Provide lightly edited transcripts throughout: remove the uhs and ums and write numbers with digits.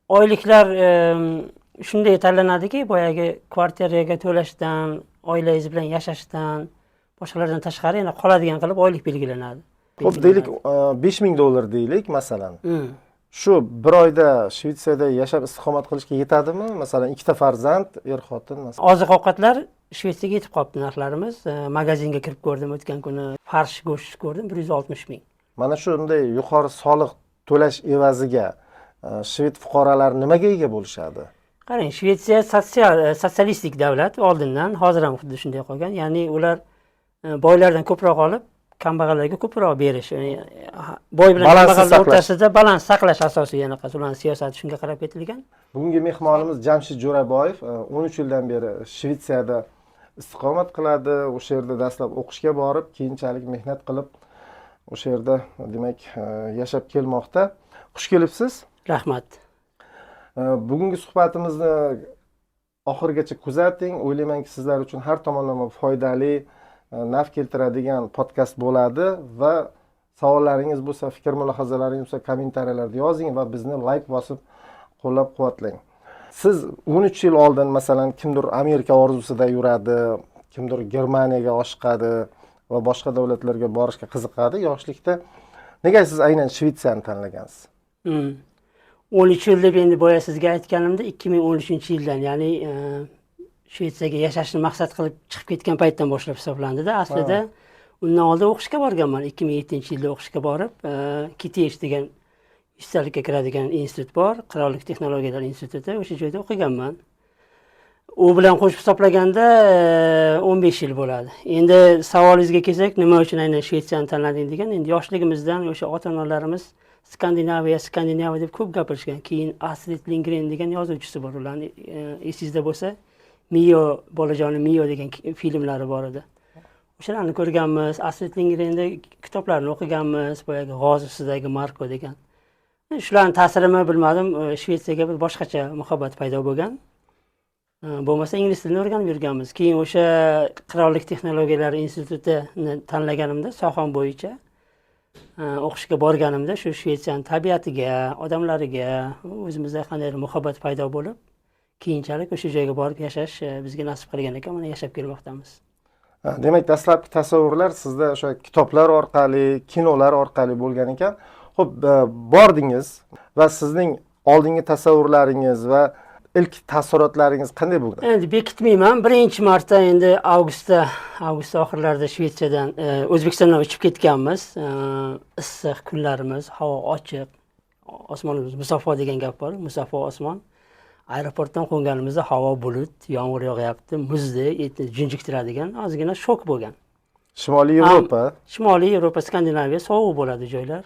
oyliklar shunday tanlanadiki, boyagi kvartiraga to'lashdan, oilangiz bilan yashashdan, boshqalardan tashqari yana qoladigan qilib oylik belgilanadi. Xo'p, deylik, $5000 deylik, masalan. Shu bir oyda Shvetsiyada yashab istiqomat qilishga yetadimi? Masalan, ikkita farzand, xotin masalan. Oziq-ovqatlar Shvetsiyaga yetib qolibdi narxlarimiz. Magazinga kirib ko'rdim o'tgan kuni, farsh go'sht ko'rdim, 160 ming. Mana shunday yuqori soliq to'lash evaziga shved fuqarolari nimaga ega bo'lishadi? Qarang, Shvetsiya sotsialistik davlat oldindan, hozir ham xuddi shunday qolgan. Ya'ni ular boylardan ko'proq olib, kambag'allarga ko'proq berish. Boy bilan kambag'al o'rtasida balans saqlash asosiy anaqa ularning siyosati shunga qarab ketilgan. Bugungi mehmonimiz Jamshid Jo'raboyev 13 yildan beri Shvetsiyada istiqomat qiladi. O'sha yerda dastlab o'qishga borib, keyinchalik mehnat qilib, o'sha yerda demak yashab kelmoqda. Xush kelibsiz. Rahmat. Bugungi suhbatimizni oxirigacha kuzating. O'ylaymanki, sizlar uchun har tomonlama foydali, naf keltiradigan podkast bo'ladi va savollaringiz bo'lsa, fikr mulohazalaringiz bo'lsa, kommentariyalarda yozing va bizni like bosib qo'llab-quvvatlang. Siz 13 yil oldin masalan kimdir Amerika orzusida yuradi, kimdir Germaniyaga oshiqadi va boshqa davlatlarga borishga qiziqadi yoshlikda. Nega siz aynan Shvetsiyani tanlagansiz? 13 yil deb endi boya sizga aytganimda 2013-yildan, ya'ni Shvetsiyaga yashashni maqsad qilib chiqib ketgan paytdan boshlab hisoblandida. Aslida undan oldin o'qishga borganman. 2007-yilda o'qishga borib, KTH degan ishchilikka kiradigan institut bor, Qirollik texnologiyalar instituti, o'sha joyda o'qiganman. U bilan qo'shib hisoblaganda 15 yil bo'ladi. Endi savolingizga kelsak, nima uchun aynan Shvetsiyani tanlading degan, endi yoshligimizdan o'sha ota-onalarimiz Skandinaviya deb ko'p gapirishgan. Keyin Astrid Lindgren degan yozuvchisi bor, ularning esingizda bo'lsa, Mio, bolajonim Mio degan filmlari bor edi. O'shalarni ko'rganmiz, Astrid Lindgrenning kitoblarini o'qiganmiz, boyagi G'oz ustidagi Marko degan. Shularning ta'sirini bilmadim, Shvetsiyaga bir boshqacha muhabbat paydo bo'lgan. Bo'lmasa ingliz tilini o'rganib yurganmiz. Keyin o'sha Qirollik texnologiyalar institutini tanlaganimda, soham bo'yicha o'qishga borganimda shu Shvetsiyaning tabiatiga, odamlariga o'zimizda qanday muhabbat paydo bo'lib, keyinchalik o'sha joyga borib yashash bizga nasib qilgan ekan, mana yashab kelmoqdamiz. Demak, dastlabki tasavvurlar sizda o'sha kitoblar orqali, kinolar orqali bo'lgan ekan. Xo'p, bordingiz va sizning oldingi tasavvurlaringiz va ilk taassurotlaringiz qanday bo'ldi? Endi bekitmayman. 1-marta endi avgust oxirlarida Shvetsiyadan, O'zbekistondan uchib ketganmiz. Issiq kunlarimiz, havo ochiq, osmonimiz musaffo degan gap bor, musaffo osmon. Aeroportdan qo'nganimizda havo bulut, yomg'ir yog'yapti, muzdek, junjiktiradigan ozgina shok bo'lgan. Shimoliy Yevropa, Skandinaviya sovuq bo'ladi joylar.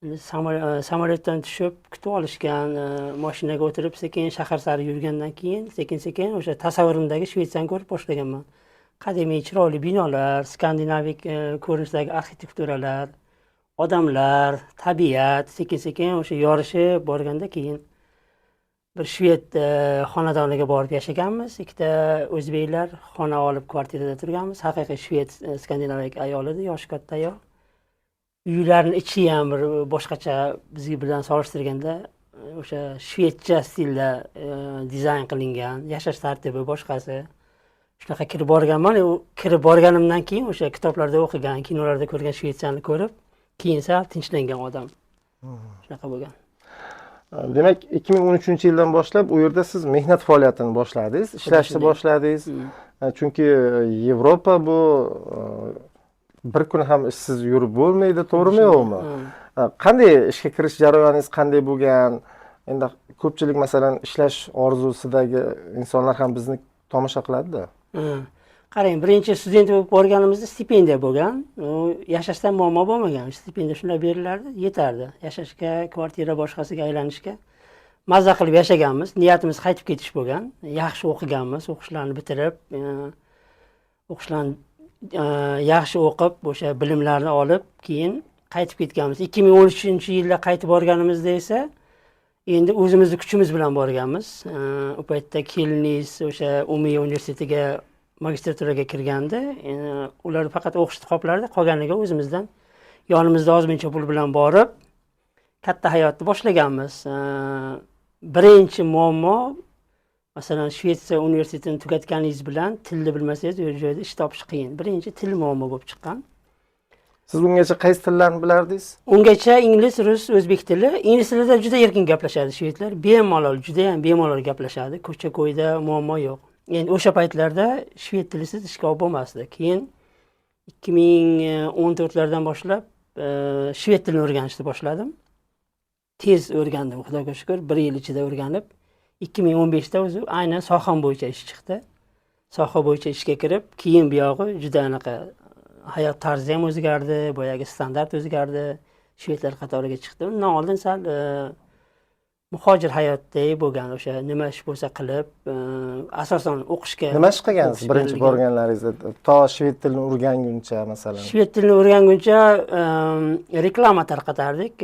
Samolyotdan tushib kutib olishgan, mashinaga o'tirib sekin shahar sari yurgandan keyin sekin o'sha tasavvurimdagi Shvetsiyani ko'rib boshlaganman. Qadimiy chiroyli binolar, skandinavik ko'rinishdagi arxitekturalar, odamlar, tabiat sekin o'sha yorishib borganda keyin bir shved xonadoniga borib yashaganmiz. Ikkita o'zbeklar xona olib kvartirada turganmiz. Haqiqiy shved skandinavik ayol edi, yoshi katta ayol. Uylarning ichi ham bir boshqacha bizga bilan solishtirganda o'sha shvedcha stilda dizayn qilingan, yashash tartibi boshqasi. Shunaqa kirib borganman. Kirib borganimdan keyin o'sha kitoblarda o'qigan, kinolarda ko'rgan Shvetsiyani ko'rib, keyin sal tinchlangan odam. Shunaqa bo'lgan. Demak, 2013-yildan boshlab u yerda siz mehnat faoliyatini boshladingiz, ishlashni boshladingiz. Chunki Yevropa bu bir kun ham ishsiz yurib bo'lmaydi, to'g'rimi yo'qmi? Qanday ishga kirish jarayoningiz qanday bo'lgan? Endi ko'pchilik masalan ishlash orzusidagi insonlar ham bizni tomosha qiladi-da. Qarang, birinchi student bo'lib borganimizda stipendiya bo'lgan. Yashashdan muammo bo'lmagan. Stipendiya shunday berilardi, yetardi. Yashashga, kvartira boshqasiga aylanishga mazza qilib yashaganmiz. Niyatimiz qaytib ketish bo'lgan. Yaxshi o'qiganmiz, o'qishlarni bitirib, yaxshi o'qib, o'sha bilimlarni olib, keyin qaytib ketganmiz. 2013-yilda qaytib borganimizda esa endi o'zimizni kuchimiz bilan borganmiz. U paytda Kelnis o'sha Umumiy universitetiga magistraturaga kirganda, ular faqat o'qishni qoplardi, qolganiga o'zimizdan yonimizda ozmuncha pul bilan borib, katta hayotni boshlaganmiz. birinchi muammo, masalan, Shvetsiya universitetini tugatganingiz bilan tilni bilmasangiz, u joyda ish topish qiyin. Birinchi til muammo bo'lib chiqqan. Siz ungacha qaysi tillarni bilardingiz? Ungacha ingliz, rus, o'zbek tili. Ingliz tilida juda erkin gaplashadi shvedlar. Bemalol, juda ham bemalol gaplashadi. Ko'cha-ko'yda muammo yo'q. Endi o'sha paytlarda shved tilisiz ishga olib bo'lmasdi. Keyin 2014lardan boshlab shved tilini o'rganishni boshladim. Tez o'rgandim, xudoga shukr. 1 yil ichida o'rganib, 2015da o'zi aynan soham bo'yicha ish chiqdi. Soha bo'yicha ishga kirib, keyin bu yog'i juda anaqa hayot tarzi ham o'zgardi, boyagi standart o'zgardi, shvedlar qatoriga chiqdi. Undan oldin sal muhojir hayotdek bo'lgan, o'sha nima ish bo'lsa qilib, asosan o'qishga. Nima ish qilgansiz birinchi borganlaringizda? To shved tilini o'rganguncha masalan. Shved tilini o'rganguncha reklama tarqatardik.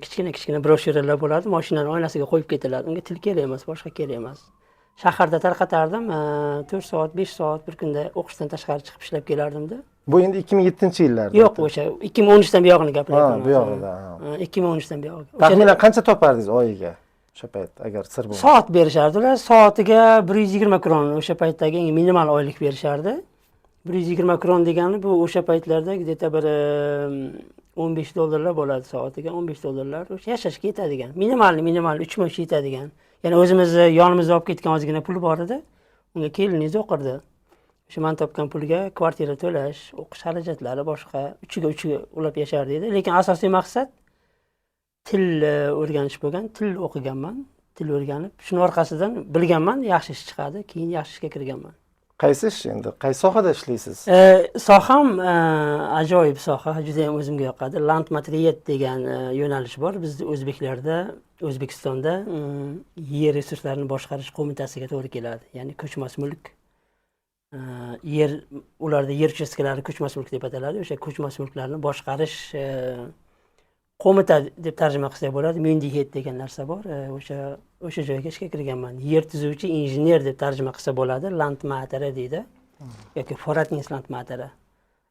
Kichkina broshuralar bo'ladi, mashinaning oynasiga qo'yib ketiladi. Unga til kerak emas, boshqa kerak emas. Shaharda tarqatardim, 4 soat, 5 soat bir kunda o'qishdan tashqari chiqib ishlab kelardim-da. Bu endi 2007-yillarda. Yo'q, o'sha 2013 dan buyog'ini gapiryapman. Bu yog'ida. 2013 dan buyog'i. Taxminan qancha topardingiz oyiga? O'sha payt agar sir bo'lmasa. Soat berishardilar. Soatiga 120 kron, o'sha paytdagi minimal oylik berishardi. 120 kron degani bu o'sha paytlarda где-то bir $15 bo'ladi soatiga. $15 o'sha yashashga yetadigan. Minimal 3 ming yetadigan. Ya'ni o'zimizni yonimizda olib ketgan ozgina pul bor edi. Unga keliningiz o'qirdi. O'sha men topgan pulga kvartira to'lash, o'qish xarajatlari boshqa, uchiga ulab yashar dedi. Lekin asosiy maqsad til o'rganish bo'lgan. Til o'qiganman, til o'rganib, shuning orqasidan bilganman, yaxshi ish chiqadi, keyin yaxshi ishga kirganman. Qaysi ish endi? Qaysi sohada ishlaysiz? Soham ajoyib soha, juda ham o'zimga yoqadi. Landmatriyet degan yo'nalish bor. Bizning o'zbeklarda, O'zbekistonda yer resurslarini boshqarish qo'mitasiga to'g'ri keladi. Ya'ni ko'chmas mulk, yer, ularda yer uchastkalari ko'chmas mulk deb ataladi. O'sha ko'chmas mulklarni boshqarish qo'mita deb tarjima qilsak bo'ladi. Myndighet degan narsa bor. O'sha joyga ishga kirganman. Yer tuzuvchi injener deb tarjima qilsa bo'ladi. Landmatara deydi. Yoki Forretningslandmatara.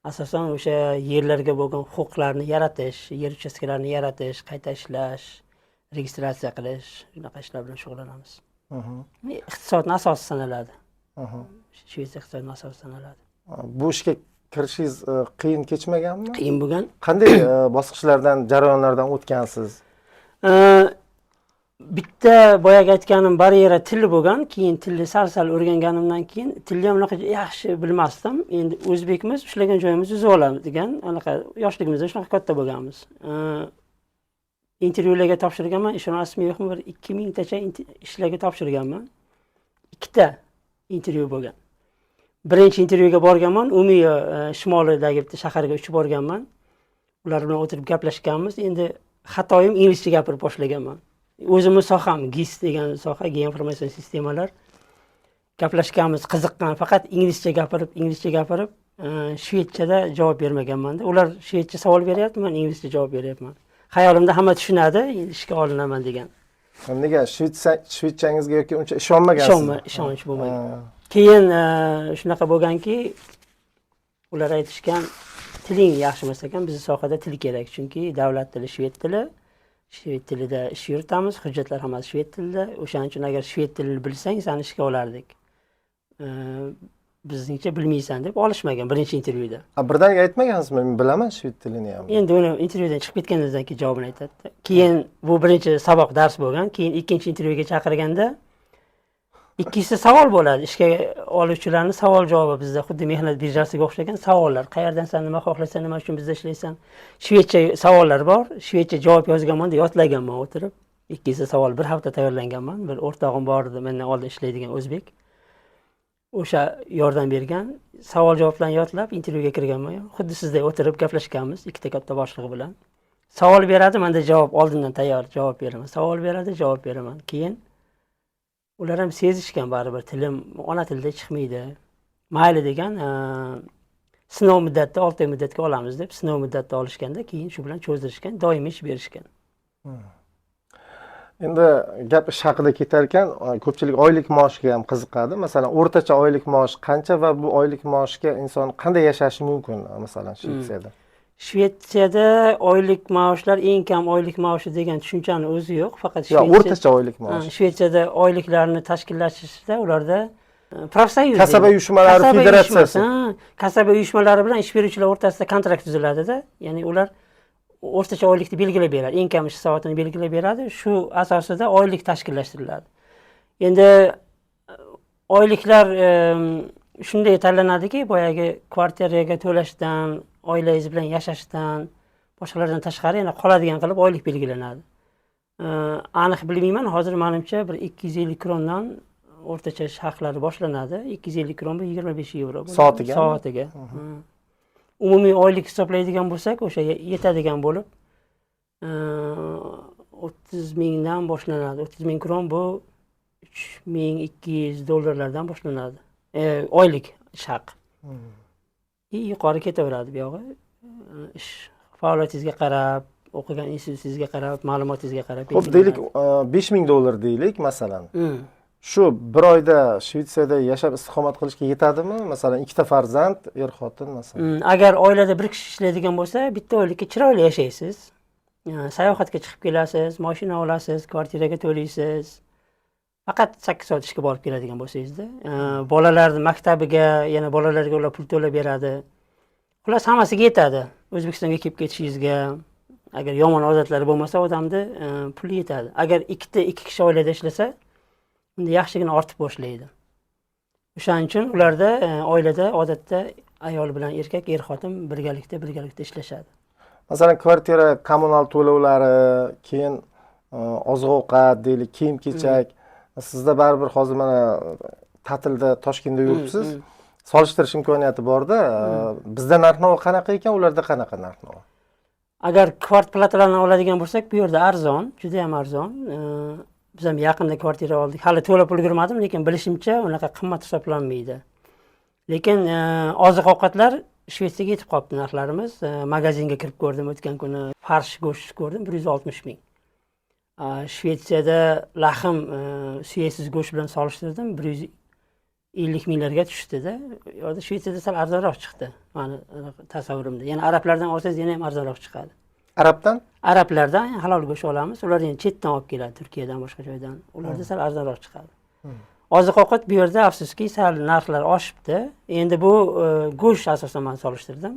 Asosan o'sha yerlarga bo'lgan huquqlarni yaratish, yer uchastkalarini yaratish, qayta ishlash, registratsiya qilish, shunaqa ishlar bilan shug'ullanamiz. Iqtisodning asosi sanaladi. Shvetsiya iqtisodining asosi sanaladi. Bu ishga kirishingiz qiyin kechmaganmi? Qiyin bo'lgan. Qanday bosqichlardan, jarayonlardan o'tgansiz? Bitta boyaga aytganim baryera tili bo'lgan, keyin tilni sal o'rganganimdan keyin tilni ham unaqa yaxshi bilmasdim. Endi o'zbekmiz, ishlagan joyimiz o'zi olamiz degan, anaqa yoshligimizda shunaqa katta bo'lganmiz. Intervyularga topshirganman, ishonasizmi yo'qmi, bir 2000 tacha ishlarga topshirganman. 2 ta intervyu bo'lgan. Birinchi intervyuga borganman, Umiya shimolidagi bitta shaharga uchib borganman. Ular bilan o'tirib gaplashganmiz. Endi xatoyim inglizcha gapirib boshlaganman. O'zimning soham GIS degan soha, geoinformatsion sistemalar. Gaplashganmiz, qiziqqan, faqat inglizcha gapirib, shvedchada javob bermaganman-da. Ular shvedcha savol beryapti, men inglizcha javob beryapman. Xayolimda hamma tushunadi, ishga olinaman degan. Nega shvedchangizga yoki uncha ishonmagansiz? Ishonch bo'lmagan. Keyin shunaqa bo'lganki, ular aytishgan, tiling yaxshi emas ekan, bizning sohada til kerak, chunki davlat tili shved tili. Shved tilida ish yuritamiz, hujjatlar hammasi shved tilida. O'shaning uchun agar shved tilini bilsang, seni ishga olardik. Bizningcha bilmaysan deb olishmagan birinchi intervyuda. Birdaniga aytmagansizmi? Men bilaman shved tilini ham. Endi uni intervyudan chiqib ketganingizdan keyin javobini aytadi. Keyin bu birinchi saboq dars bo'lgan, keyin ikkinchi intervyuga chaqirganda ikkisi savol bo'ladi. Ishga oluvchilarning savol-javobi bizda xuddi mehnat birjasiga o'xshagan savollar. Qayerdan sen nima xohlaysan, nima uchun bizda ishlaysan? Shvedcha savollar bor. Shvedcha javob yozganman-da, yodlaganman o'tirib. Ikkisi savol bir hafta tayyorlanganman. Bir o'rtog'im bor edi, mendan oldin ishlaydigan o'zbek. O'sha yordam bergan, savol-javoblarni yodlab intervyuga kirganman. Xuddi sizday o'tirib gaplashganmiz ikkita katta boshlig'i bilan. Savol beradi, menda javob oldindan tayyor javob beraman. Savol beradi, javob beraman. Keyin ular ham sezishgan baribir tilim ona tilda chiqmaydi. Mayli degan, sinov muddatida 6 oy muddatga olamiz deb sinov muddatida olishganda, keyin shu bilan cho'zdirishgan, doimiy ish berishgan. Endi gap ish haqida ketar ekan, ko'pchilik oylik maoshiga ham qiziqadi. Masalan, o'rtacha oylik maosh qancha va bu oylik maoshga inson qanday yashashi mumkin, masalan, Shvetsiyada? Shvetsiyada oylik maoshlar eng kam oylik maoshi degan tushunchani o'zi yo'q. Faqat Yo, o'rtacha oylik maosh. Shvetsiyada oyliklarni tashkillashtirishda ularda profsoyuz Kasaba uyushmalari federatsiyasi. Kasaba uyushmalari bilan ish beruvchilar o'rtasida kontrakt tuziladi-da. Ya'ni ular o'rtacha oylikni belgilab beradi, eng kam ish soatini belgilab beradi. Shu asosida oylik tashkillashtiriladi. Endi oyliklar shunday tanlanadiki, boyagi kvartiraga to'lashdan, oilangiz bilan yashashdan, boshqalardan tashqari yana qoladigan qilib oylik belgilanadi. Aniq bilmayman, hozir menimcha bir 250 krondan o'rtacha ish haqlari boshlanadi. 250 kron bu 25 yevro. Soatiga? Soatiga. Umumiy oylik hisoblaydigan bo'lsak, o'sha yetadigan bo'lib 30 mingdan boshlanadi. 30 ming kron bu $3200 boshlanadi. Oylik ish haqi. Yuqori ketaveradi bu yog'i. Ish faoliyatingizga qarab, o'qigan institutingizga qarab, ma'lumotingizga qarab. Xo'p, deylik $5000 deylik, masalan. Shu bir oyda Shvetsiyada yashab istiqomat qilishga yetadimi? Masalan, ikkita farzand, xotin masalan. Agar oilada bir kishi ishlaydigan bo'lsa, bitta oylikka chiroyli yashaysiz. Sayohatga chiqib kelasiz, mashina olasiz, kvartiraga to'laysiz. Faqat 8 soat ishga borib keladigan bo'lsangiz-da, bolalarni maktabiga, yana bolalarga ular pul to'lab beradi. Xullas hammasiga yetadi. O'zbekistonga kelib ketishingizga, agar yomon odatlari bo'lmasa, odamda puli yetadi. Agar ikki kishi oilada ishlasa, unda yaxshigina ortib boshlaydi. O'shaning uchun ularda oilada odatda ayol bilan erkak, xotin birgalikda ishlashadi. Masalan, kvartira kommunal to'lovlari, keyin oziq-ovqat, deylik, kiyim-kechak. Sizda baribir hozir mana ta'tilda Toshkentda yuribsiz. Solishtirish imkoniyati bor-da. Bizda narx-navo qanaqa ekan, ularda qanaqa narx-navo? Agar kvartiralarni oladigan bo'lsak, bu yerda arzon, juda ham arzon. Biz ham yaqinda kvartira oldik. Hali to'lab ulgurmadim, lekin bilishimcha unaqa qimmat hisoblanmaydi. Lekin oziq-ovqatlar Shvetsiyaga yetib qolibdi narxlarimiz. Magazinga kirib ko'rdim o'tgan kuni, farsh go'sht ko'rdim 160 ming. Shvetsiyada lahm suyaksiz go'sht bilan solishtirdim, 150 minglarga tushdi-da. Yo'da Shvetsiyada sal arzonroq chiqdi. Meni tasavvurimda. Yana arablardan olsangiz yana ham arzonroq chiqadi. Arabdan? Arablardan halol go'sht olamiz. Ular endi chetdan olib keladi, Turkiyadan, boshqa joydan. Ularda sal arzonroq chiqadi. Oziq-ovqat bu yerda afsuski sal narxlar oshibdi. Endi bu go'sht asosan men solishtirdim.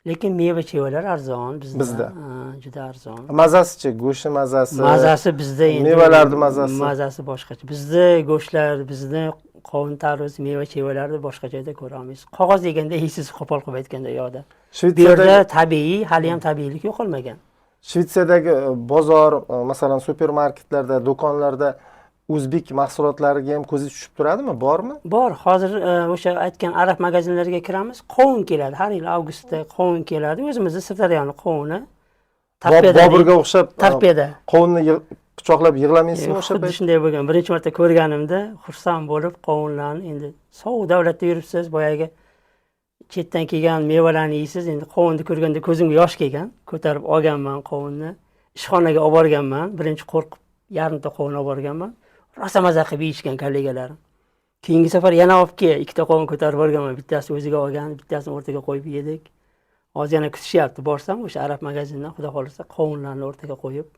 Lekin meva-chevalar arzon bizda. Juda arzon. Mazasi-chi, go'sht mazasi. Mazasi bizda endi mevalarning mazasi. Mazasi boshqacha. Bizda go'shtlar, bizda qovun tarvuz, meva-chevalarni boshqa joyda ko'ramiz. Qog'oz yeganda yeysiz, qo'pol qilib aytganda yo'da. Bu yerda tabiiy, hali ham tabiiylik yo'qolmagan. Shvetsiyadagi bozor, masalan, supermarketlarda, do'konlarda o'zbek mahsulotlariga ham ko'zingiz tushib turadimi? Bormi? Bor. Hozir o'sha aytgan arab magazinlariga kiramiz, qovun keladi. Har yil avgustda qovun keladi. O'zimizning Sirdaryoning qovuni. Boburga o'xshab tarpiyada. Qovunni quchoqlab yig'lamaysizmi o'sha payt? Shunday bo'lgan. Birinchi marta ko'rganimda xursand bo'lib qovunlarni, endi sovuq davlatda yuribsiz, boyagi chetdan kelgan mevalarni yeysiz. Endi qovunni ko'rganda ko'zimga yosh kelgan. Ko'tarib olganman qovunni. Ishxonaga olib borganman. Birinchi qo'rqib yarimta qovun olib borganman. Rosa maza qilib yeyishgan kollegalarim. Keyingi safar yana olib kel, ikkita qovun ko'tarib borganman. Bittasi o'ziga olgan, bittasini o'rtaga qo'yib yedik. Hozir yana kutishyapti. Borsam o'sha arab magazindan xudo xolisa qovunlarni o'rtaga qo'yib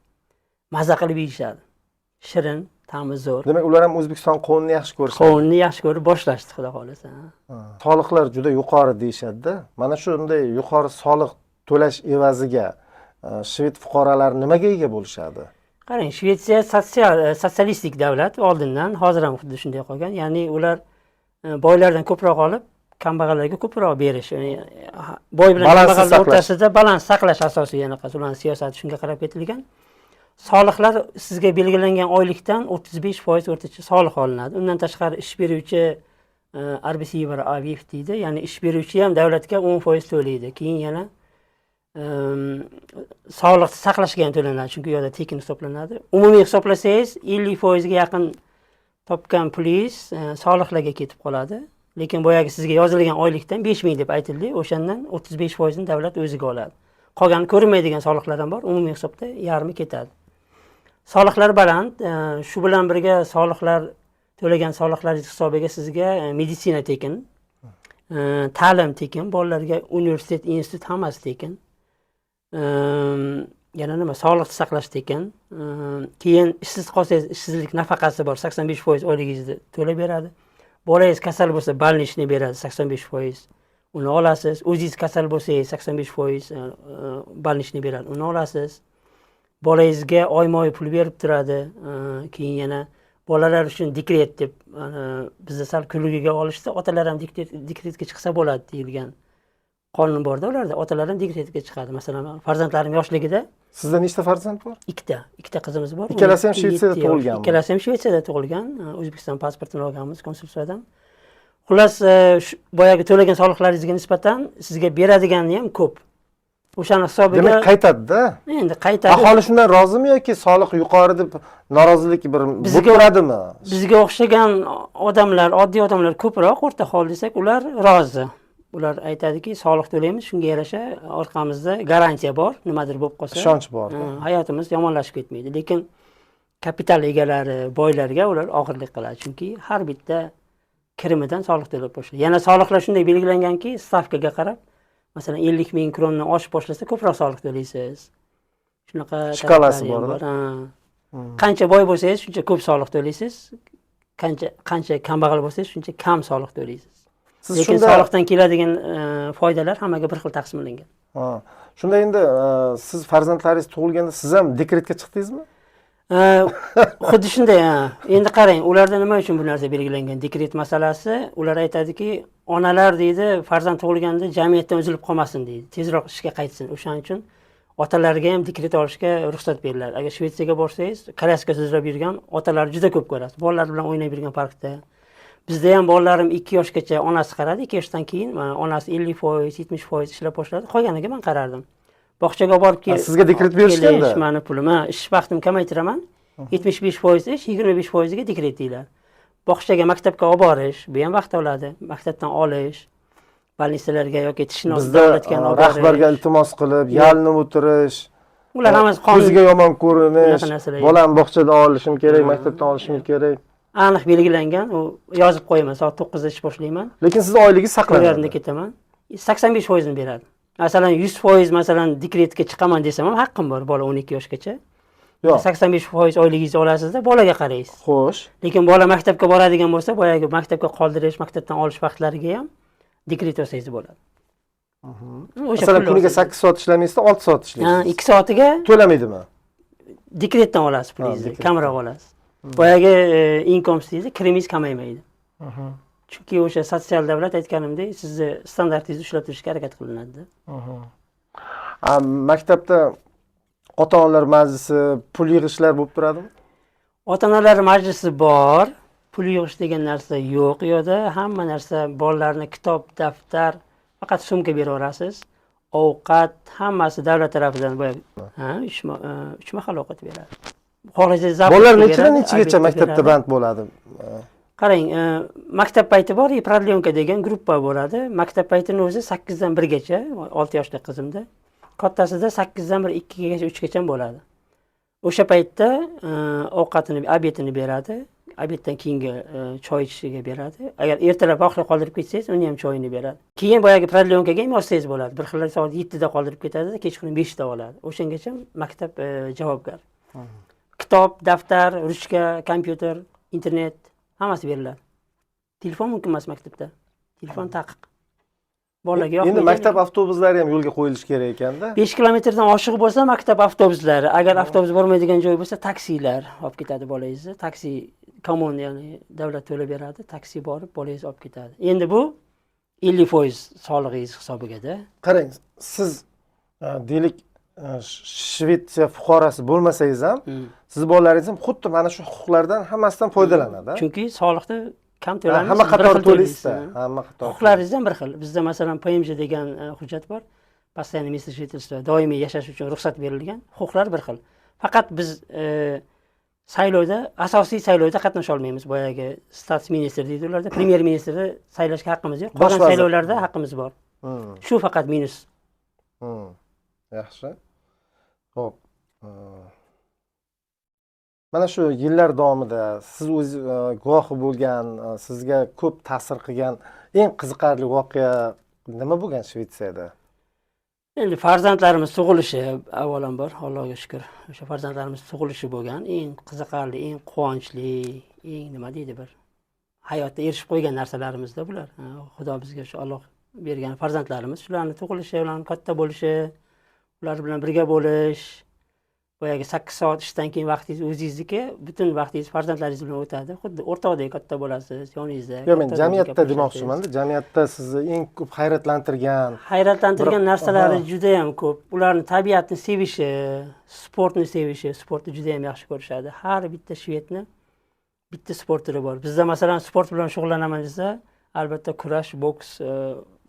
maza qilib yeyishadi. Shirin, ta'mi zo'r. Demak, ular ham O'zbekiston qovunini yaxshi ko'rishadi. Qovunni yaxshi ko'rib boshlashdi, xudo xolisa. Soliqlar juda yuqori deyshadi-da. Mana shunday yuqori soliq to'lash evaziga shved fuqarolari nimaga ega bo'lishadi? Qarang, Shvetsiya sotsialistik davlat oldindan, hozir ham xuddi shunday qolgan. Ya'ni ular boylardan ko'proq olib, kambag'allarga ko'proq berish. Ya'ni boy bilan kambag'al o'rtasida balans saqlash asosiy yana ularning siyosati shunga qarab ketilgan. Soliqlar sizga belgilangan oylikdan 35% o'rtacha soliq olinadi. Undan tashqari ish beruvchi arbetsgivare avgift deydi. Ya'ni ish beruvchi ham davlatga 10% to'laydi. Keyin yana soliq saqlashga ham to'lanadi, chunki u yerda tekin hisoblanadi. Umumiy hisoblasangiz 50% ga yaqin topgan pulingiz soliqlarga ketib qoladi. Lekin boyagi sizga yozilgan oylikdan 5000 deb aytildi, o'shandan 35% ni davlat o'ziga oladi. Qolgan ko'rinmaydigan soliqlar ham bor, umumiy hisobda yarmi ketadi. Soliqlar baland, shu bilan birga soliqlar to'lagan soliqlaringiz hisobiga sizga meditsina tekin, ta'lim tekin, bolalarga universitet, institut hammasi tekin. yana nima sog'liqni saqlashda ekan. Keyin ishsiz qolsangiz ishsizlik nafaqasi bor, 85% oyligingizni to'lab beradi. Bolangiz kasal bo'lsa, больничный beradi 85%. Uni olasiz. O'zingiz kasal bo'lsangiz 85% больничный beradi. Uni olasiz. Bolangizga oyma-oy pul berib turadi. Keyin yana bolalar uchun dekret deb bizda sal kulgiga olishdi. Otalar ham dekretga chiqsa bo'ladi deyilgan qonun borda ularda. Otalar ham dekretga chiqadi. Masalan, farzandlarim yoshligida Sizda nechta farzand bor? ikkita qizimiz bor. Ikkalasi ham Shvetsiyada tug'ilganmi? Ikkalasi ham Shvetsiyada tug'ilgan. O'zbekiston pasportini olganmiz konsulsiyadan. Xullas, boyagi to'lagan soliqlaringizga nisbatan sizga beradiganini ham ko'p. O'shani hisobiga Demak, qaytadi-da. Endi qaytadi. Aholi shundan rozimi yoki soliq yuqori deb norozilik bir bo'lib turadimi? Bizga o'xshagan odamlar, oddiy odamlar ko'proq o'rta hol desak, ular rozi. Ular aytadiki, soliq to'laymiz, shunga yarasha orqamizda garantiya bor, nimadir bo'lib qolsa. Ishonch bor. Hayotimiz yomonlashib ketmaydi. Lekin kapital egalari, boylarga ular og'irlik qiladi, chunki har bitta kirimidan soliq to'lab boshlaydi. Yana soliqlar shunday belgilanganki, stavkaga qarab, masalan 50 ming kronni oshib boshlasa ko'proq soliq to'laysiz. Shunaqa shkalasi bor. Qancha boy bo'lsangiz, shuncha ko'p soliq to'laysiz. Qancha kambag'al bo'lsangiz, shuncha kam soliq to'laysiz. Lekin soliqdan keladigan foydalar hammaga bir xil taqsimlangan. Shunda endi siz farzandlaringiz tug'ilganda siz ham dekretga chiqdingizmi? Xuddi shunday. Endi qarang, ularda nima uchun bu narsa belgilangan? Dekret masalasi, ular aytadiki, onalar deydi, farzand tug'ilganda jamiyatdan uzilib qolmasin deydi. Tezroq ishga qaytsin. O'shaning uchun otalarga ham dekret olishga ruxsat beriladi. Agar Shvetsiyaga borsangiz, koляска sudrab yurgan otalar juda ko'p ko'rasiz. Bolalar bilan o'ynab yurgan parkda. Bizda ham bolalarim 2 yoshgacha onasi qaradi, 2 yoshdan keyin onasi 50%, 70% ishlab boshladi. Qolganiga men qarardim. Bog'chaga borib sizga dekret berishganda meni pulim, ish vaqtimni kamaytiraman. 75% ish, 25% ga dekret deyiladi. Bog'chaga, maktabga olib borish, bu ham vaqt oladi. Maktabdan olish, больницаlarga yoki tishni davlatgan olib borish. Rahbarga iltimos qilib, yalinib o'tirish. Ular hammasi qonun. O'ziga yomon ko'rinish. Bolam bog'chada olishim kerak, maktabdan olishim kerak. Aniq belgilangan, u yozib qo'yaman, soat 9 da ish boshlayman. Lekin siz oyligingiz saqlanadi. Yerda ketaman. 85% ni beradi. Masalan 100% masalan dekretga chiqaman desam ham haqqim bor, bola 12 yoshgacha. Yo'q. 85% oyligingizni olasizda, bolaga qaraysiz. Xo'sh. Lekin bola maktabga boradigan bo'lsa, boyagi maktabga qoldirish, maktabdan olish vaqtlariga ham dekret olsangiz bo'ladi. Masalan, kuniga 8 soat ishlamaysizda, 6 soat ishlaysiz. 2 soatiga to'lamaydimi? Dekretdan olasiz pulingizni, kamroq olasiz. Boyagi incomes deydi, kirimingiz kamaymaydi. Chunki o'sha sotsial davlat aytganimdek, sizni standartingizni ushlab turishga harakat qilinadi. Maktabda ota-onalar majlisi, pul yig'ishlar bo'lib turadimi? Ota-onalar majlisi bor, pul yig'ish degan narsa yo'q u yerda. Hamma narsa, bolalarni kitob, daftar, faqat sumka beraverasiz. Ovqat hammasi davlat tarafidan boyagi 3 mahal ovqat beradi. Xorijda zavod. Bolalar nechigacha maktabda band bo'ladi? Qarang, maktab payti bor, prodlyonka degan gruppa bo'ladi. Maktab paytining o'zi 8 dan 1 gacha, 6 yoshli qizimda. Kattasida 8 dan 1 2 gacha, 3 gacha bo'ladi. O'sha paytda ovqatini, obedini beradi. Obeddan keyingi choy ichishiga beradi. Agar ertalab vaqtli qoldirib ketsangiz, uni ham choyini beradi. Keyin boyagi prodlyonkaga ham yozsangiz bo'ladi. Bir xillar soat 7 da qoldirib ketadi, kechqurun 5 da oladi. O'shangacha maktab javobgar. Kitob, daftar, ruchka, kompyuter, internet hammasi beriladi. Telefon mumkin emas maktabda. Telefon taqiq. Bolaga yo'q. Endi maktab avtobuslari ham yo'lga qo'yilishi kerak ekanda. 5 kilometrdan oshiq bo'lsa maktab avtobuslari, agar avtobus bormaydigan joy bo'lsa taksilar olib ketadi bolangizni. Taksi kommun, ya'ni davlat to'lab beradi, taksi borib bolangizni olib ketadi. Endi bu 50% solig'ingiz hisobiga-da. Qarang, siz deylik Shvetsiya fuqarosi bo'lmasangiz ham, siz bolalaringiz ham xuddi mana shu huquqlardan hammasidan foydalanadi. Chunki soliqni kam to'laymiz. Hamma qator to'laysiz. Hamma qator. Huquqlaringiz ham bir xil. Bizda masalan PMJ degan hujjat bor. Постоянный место жительства, doimiy yashash uchun ruxsat berilgan. Huquqlar bir xil. Faqat biz saylovda, asosiy saylovda qatnasha olmaymiz. Boyagi stats ministr deydi ularda, premyer ministerni saylashga haqqimiz yo'q. Qolgan saylovlarda haqqimiz bor. Shu faqat minus. Yaxshi. Xo'p. Mana shu yillar davomida siz o'z guvohi bo'lgan, sizga ko'p ta'sir qilgan eng qiziqarli voqea nima bo'lgan Shvetsiyada? Endi farzandlarimiz tug'ilishi avvalambor Allohga shukur. O'sha farzandlarimiz tug'ilishi bo'lgan eng qiziqarli, eng quvonchli, eng nima deydi bir hayotda erishib qo'ygan narsalarimizda bular. Xudo bizga shu Alloh bergan farzandlarimiz, shularni tug'ilishi, ularning katta bo'lishi, ular bilan birga bo'lish, boyagi 8 soat ishdan keyin vaqtingiz o'zingizniki, butun vaqtingiz farzandlaringiz bilan o'tadi. Xuddi o'rtoqdek katta bo'lasiz, yoningizda. Yo'q, men jamiyatda demoqchiman-da. Jamiyatda sizni eng ko'p hayratlantirgan narsalari juda ham ko'p. Ularning tabiatni sevishi, sportni sevishi, sportni juda ham yaxshi ko'rishadi. Har bitta shvedni bitta sport turi bor. Bizda masalan sport bilan shug'ullanaman desa, albatta kurash, boks,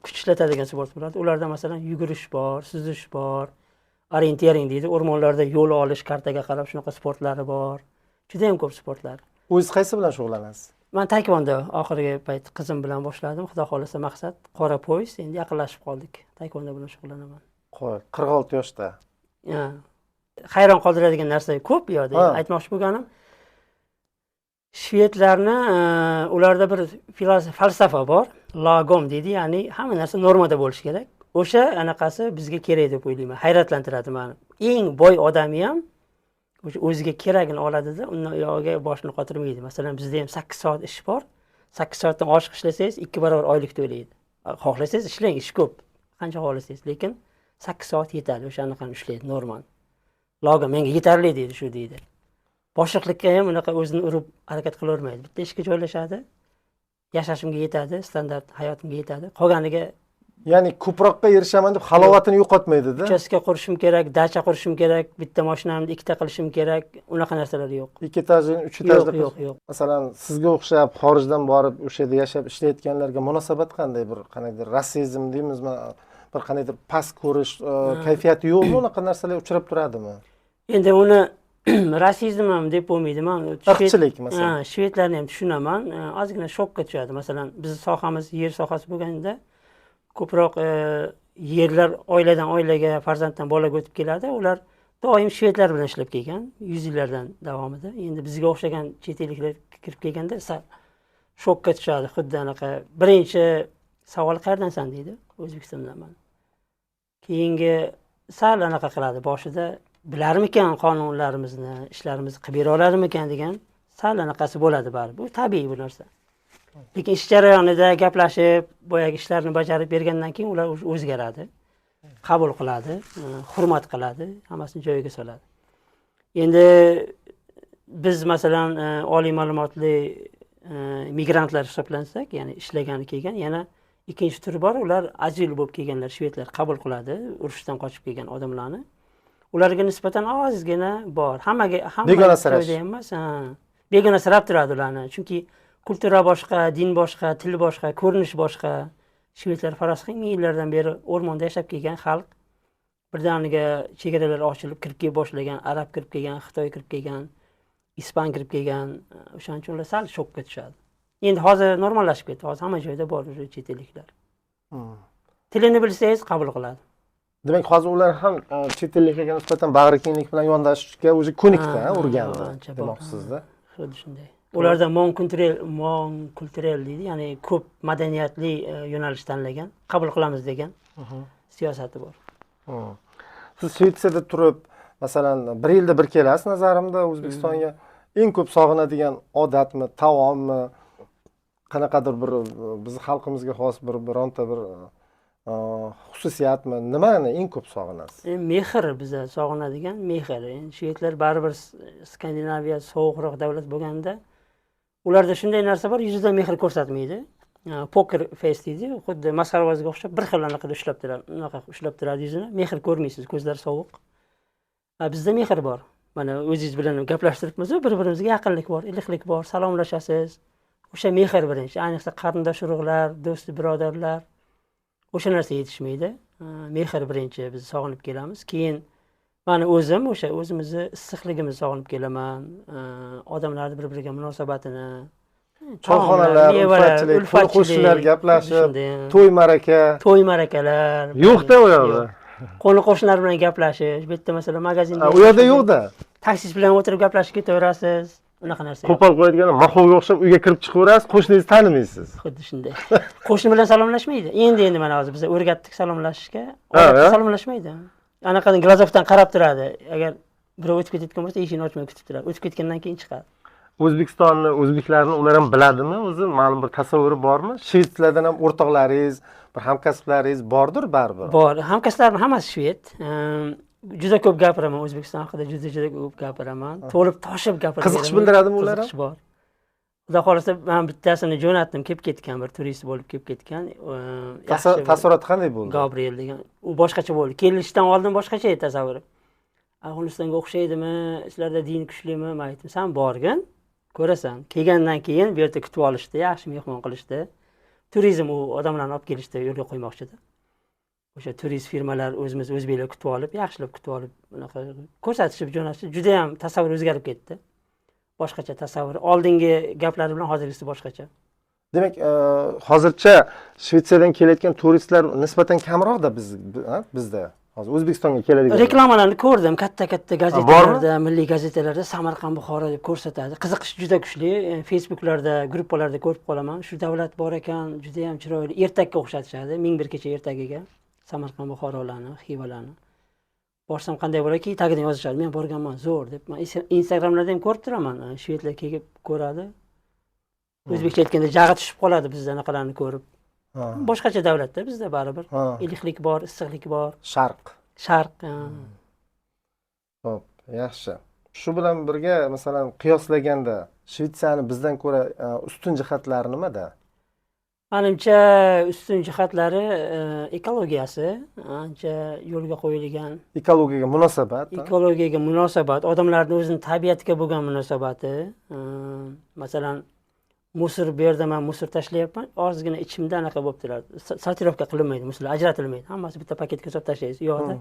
kuch ishlatadigan sport bo'ladi. Ularda masalan yugurish bor, suzish bor, orientering deydi. O'rmonlarda yo'l olish, kartaga qarab shunaqa sportlari bor. Juda ham ko'p sportlar. O'zingiz qaysi bilan shug'ullanasiz? Men taekvondo oxirgi payt qizim bilan boshladim. Xudo xolasa maqsad qora poyis, endi yaqinlashib qoldik. Taekvondo bilan shug'ullanaman. Qo'y, 46 yoshda. Hayron qoldiradigan narsa ko'p bu yerda. Aytmoqchi bo'lganim, shvedlarni ularda bir falsafa bor. Lagom deydi, ya'ni hamma narsa normada bo'lishi kerak. O'sha anaqasi bizga kerak deb o'ylayman. Hayratlantiradi meni. Eng boy odami ham o'ziga kerakini oladida, undan uyog'iga boshini qotirmaydi. Masalan, bizda ham 8 soat ish bor. 8 soatdan oshiq ishlasangiz 2 barobar oylik to'laydi. Xohlasangiz ishlang, ish ko'p. Qancha xohlasangiz, lekin 8 soat yetadi, o'shanaqani ishlaydi normal. Logom menga yetarli deydi, shu deydi. Boshliqlikka ham unaqa o'zini urib harakat qilavermaydi. Bitta ishga joylashadi, yashashimga yetadi, standart hayotimga yetadi. Qolganiga ya'ni ko'proqqa erishaman deb halovatini yo'qotmaydi-da. Uchastka qurishim kerak, dacha qurishim kerak, bitta mashinamni ikkita qilishim kerak, unaqa narsalar yo'q. 2 etajli, 3 etajli. Yo'q. Masalan, sizga o'xshab xorijdan borib o'sha yerda yashab ishlayotganlarga munosabat qanday? Bir qanaqadir rasizm deymizmi? Bir qanaqadir past ko'rish kayfiyati yo'qmi? Unaqa narsalar uchrab turadimi? Endi uni rasizm ham deb bo'lmaydi. Men irqchilik masalan. Shvedlarni ham tushunaman. Ozgina shokka tushadi. Masalan, biz sohamiz yer sohasi bo'lganda ko'proq yerlar oiladan oilaga, farzanddan bolaga o'tib keladi. Ular doim shvedlar bilan ishlab kelgan 100 yillardan davomida. Endi bizga o'xshagan chet elliklar kirib kelganda shokka tushadi. Xuddi anaqa birinchi savol qayerdansan deydi, O'zbekistondanman. Keyingi sal anaqa qiladi, boshida bilarmikan qonunlarimizni, ishlarimizni qilib bera olarmikan degan sal anaqasi bo'ladi baribir. Bu tabiiy bu narsa. Lekin ish jarayonida gaplashib, boyagi ishlarni bajarib bergandan keyin ular o'zgaradi. Qabul qiladi, hurmat qiladi, hammasini joyiga soladi. Endi biz masalan oliy ma'lumotli migrantlar hisoblansak, ya'ni ishlagani kelgan, yana ikkinchi turi bor, ular azil bo'lib kelganlar, shvedlar qabul qiladi, urushdan qochib kelgan odamlarni. Ularga nisbatan ozgina bor. Hamma begonasirash emas, begonasirab turadi ularni. Chunki kultura boshqa, din boshqa, til boshqa, ko'rinish boshqa. Shvedlar faras ming yillardan beri o'rmonda yashab kelgan xalq. Birdaniga chegaralar ochilib kirib kelib boshlagan, arab kirib kelgan, xitoy kirib kelgan, ispan kirib kelgan. O'shaning uchun ular sal shokka tushadi. Endi hozir normallashib ketdi. Hozir hamma joyda bor chet elliklar. Tilini bilsangiz qabul qiladi. Demak, hozir ular ham chet elliklarga nisbatan bag'rikenglik bilan yondashishga o'zi ko'nikdi, o'rgandi demoqsizda. Xuddi shunday. Ularda monokulturel deydi, ya'ni ko'p madaniyatli yo'nalish tanlagan, qabul qilamiz degan siyosati bor. Siz Shvetsiyada turib, masalan, 1 yilda bir kelasiz nazarimda O'zbekistonga. Eng ko'p sog'inadigan odatmi, taommi, qanaqadir bir biz xalqimizga xos bironta bir xususiyatmi, nimani eng ko'p sog'inasiz? Mehr biza sog'inadigan mehr. Shvedlar baribir Skandinaviya sovuqroq davlat bo'lganda, ularda shunday narsa bor, yuzidan mehr ko'rsatmaydi. Poker face deydi, xuddi masxarabozga o'xshab bir xil anaqada ushlab turadi yuzini. Mehr ko'rmaysiz, ko'zlari sovuq. Bizda mehr bor. Mana o'zingiz bilan gaplashtiribmiz, bir-birimizga yaqinlik bor, iliqlik bor, salomlashasiz. O'sha mehr birinchi, ayniqsa qarindosh urug'lar, do'st birodarlar o'sha narsa yetishmaydi. Mehr birinchi biz sog'inib kelamiz. Keyin meni o'zim o'sha o'zimizni issiqligimizni sog'inib kelaman. Odamlarning bir-biriga munosabatini, choyxonalar, ulfatchilik, qo'shnilar gaplashib, to'y marakalar. Yo'q-da u yerda. Qo'ni-qo'shnilar bilan gaplashish, bu yerda masalan magazinda. U yerda yo'q-da. Taksi bilan o'tirib gaplashib ketaverasiz. unaqa narsa yo'q. Qo'pol qo'yadigan maxovga o'xshab uyga kirib chiqaverasiz, qo'shningizni tanimaysiz. Xuddi shunday. Qo'shni bilan salomlashmaydi. Endi mana hozir biz o'rgatdik salomlashishga. Ha, Odatda ha. salomlashmaydi. Anaqadan glazovdan qarab turadi. Agar birov o'tib ketayotgan bo'lsa, eshikni ochmay kutib turadi. O'tib ketgandan keyin chiqadi. O'zbekistonni, o'zbeklarni ular ham biladimi? O'zi ma'lum bir tasavvuri bormi? Shvetsiyadan ham o'rtoqlaringiz, bir hamkasblaringiz bordir baribir. Bor. Hamkasblarim hammasi shved. Juda ko'p gapiraman O'zbekiston haqida, juda ko'p gapiraman. To'lib toshib gapiraman. Qiziqish bildiradimi ular ham? Qiziqish bor. Xudo xohlasa men bittasini jo'natdim, kelib ketgan, bir turist bo'lib kelib ketgan. Taassurot qanday bo'ldi? Gabriel degan. U boshqacha bo'ldi. Kelishdan oldin boshqacha edi tasavvuri. Afg'onistonga o'xshaydimi? Sizlarda din kuchlimi? Men aytdim, "Sen borgin, ko'rasan." Kelgandan keyin bu yerda kutib olishdi, yaxshi mehmon qilishdi. Turizm u odamlarni olib kelishda yo'lga qo'ymoqchidi. O'sha turist firmalar o'zimiz o'zbeklar kutib olib, yaxshilab kutib olib, unaqa ko'rsatishib jo'natishdi. Juda ham tasavvur o'zgarib ketdi. Boshqacha tasavvur. Oldingi gaplari bilan hozirgisi boshqacha. Demak, hozircha Shvetsiyadan kelayotgan turistlar nisbatan kamroqda bizda. Hozir O'zbekistonga keladigan. Reklamalarni ko'rdim, katta gazetalarda, milliy gazetalarda Samarqand, Buxoro deb ko'rsatadi. Qiziqish juda kuchli. Facebooklarda, gruppalarda ko'rib qolaman. Shu davlat bor ekan, juda ham chiroyli. Ertakka o'xshatishadi, 1001 kecha ertagiga. Samarqand, Buxorolarni, Xivalarni. Borsam qanday bo'larki, tagidan yozishadi. Men borganman, zo'r deb. Men Instagramlarda ham ko'rib turaman. Shvedlar kelib ko'radi. O'zbekcha aytganda jag'i tushib qoladi bizda anaqalarni ko'rib. Boshqacha davlatda bizda baribir iliqlik bor, issiqlik bor. Sharq. Xo'p, yaxshi. Shu bilan birga, masalan, qiyoslaganda Shvetsiyani bizdan ko'ra ustun jihatlari nimada? Menimcha ustun jihatlari ekologiyasi ancha yo'lga qo'yilgan. Ekologiyaga munosabat. Ekologiyaga munosabat, odamlarning o'zining tabiatga bo'lgan munosabati. Masalan, musor bu yerda men musor tashlayapman, ozgina ichimda anaqa bo'lib turadi. Sortirovka qilinmaydi, musorlar ajratilmaydi. Hammasi bitta paketga solib tashlaysiz. Yo'qda